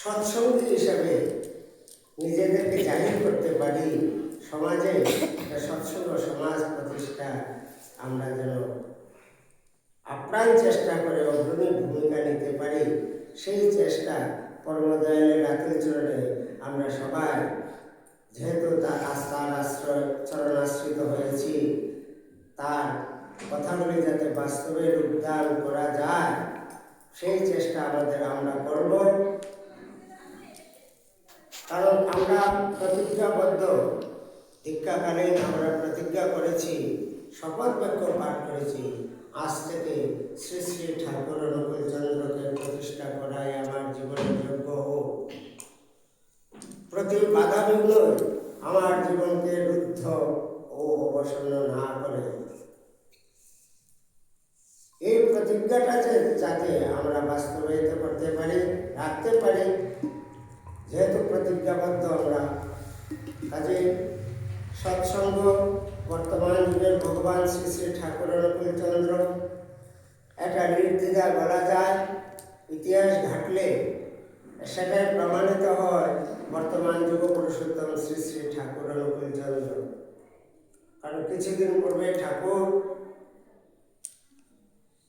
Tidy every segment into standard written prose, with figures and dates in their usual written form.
সৎসঙ্গী হিসাবে নিজেদেরকে জাহির করতে পারি, সমাজে একটা সৎসঙ্গ সমাজ প্রতিষ্ঠা আমরা যেন আপ্রাণ চেষ্টা করে অগ্রণী ভূমিকা নিতে পারি, সেই চেষ্টা পরমদয়ালের রাতের চরণে আমরা সবাই যেহেতু তার আশ্রয় চরণাশ্রিত হয়েছি, তার কথাগুলি যাতে বাস্তবে রূপদান করা যায় সেই চেষ্টা আমরা করব। কারণ আমরা প্রতিজ্ঞাবদ্ধ, দীক্ষাকালীন আমরা প্রতিজ্ঞা করেছি, শপথ বাক্য পাঠ করেছি, আজ থেকে শ্রী শ্রী ঠাকুর অনুকূল চন্দ্রকে প্রতিষ্ঠা করাই আমার জীবনের যোগ্য হোক। প্রতি বাধা বিঘ্ন আমার জীবনকে রুদ্ধ ও অবসন্ন না করে এই প্রতিজ্ঞাটা যাতে আমরা বাস্তবায়িত করতে পারি, রাখতে পারি, যেহেতু প্রতিজ্ঞাবদ্ধ আমরা, কাজে সৎসঙ্গ বর্তমান যুগের ভগবান শ্রী শ্রী ঠাকুর অনুকূল চন্দ্র একটা নির্দ্বিধায় বলা যায়, ইতিহাস ঘাটলে সেটাই প্রমাণিত হয় বর্তমান যুগ পুরুষোত্তম শ্রী শ্রী ঠাকুর অনুকূল চন্দ্র। কারণ কিছুদিন পূর্বে ঠাকুর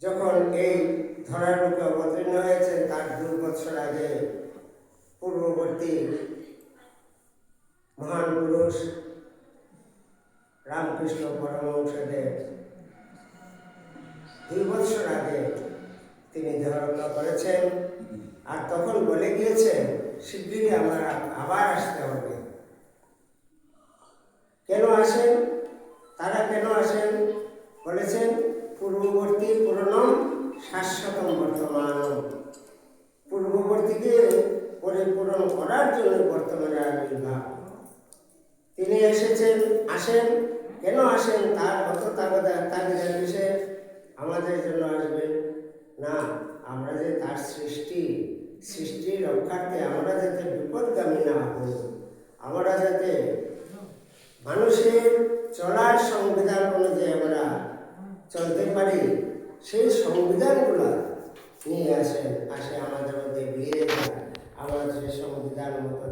যখন এই ধরার বুকে অবতীর্ণ হয়েছে, তার 2 বছর আগে পূর্ববর্তী মহান পুরুষ রামকৃষ্ণ পরমহংসদেব 2 বছর আগে তিনি দেহরত্ন করেছেন। আর তখন বলে গিয়েছেন শিগগিরই আমরা আবার আসতে হবে। কেন আসেন তারা, কেন আসেন বলেছেন, পূর্ববর্তী পুরনম শাশ্বতম বর্তমান, পূর্ববর্তীকে পরিপূরণ করার জন্য বর্তমানে আবির্ভাব। তিনি আসেন, কেন আসেন তার অত তাগিদা কিসে আমাদের জন্য আসবেন না, আমরা যে তার সৃষ্টি রক্ষার্থে আমরা যাতে বিপদগামী না হই, আমরা যাতে মানুষের চলার সংবিধান অনুযায়ী আমরা চলতে পারি, সেই সংবিধানগুলো নিয়ে আসে আমাদের মধ্যে বিয়ে যায়, আমরা সেই সংবিধান মতো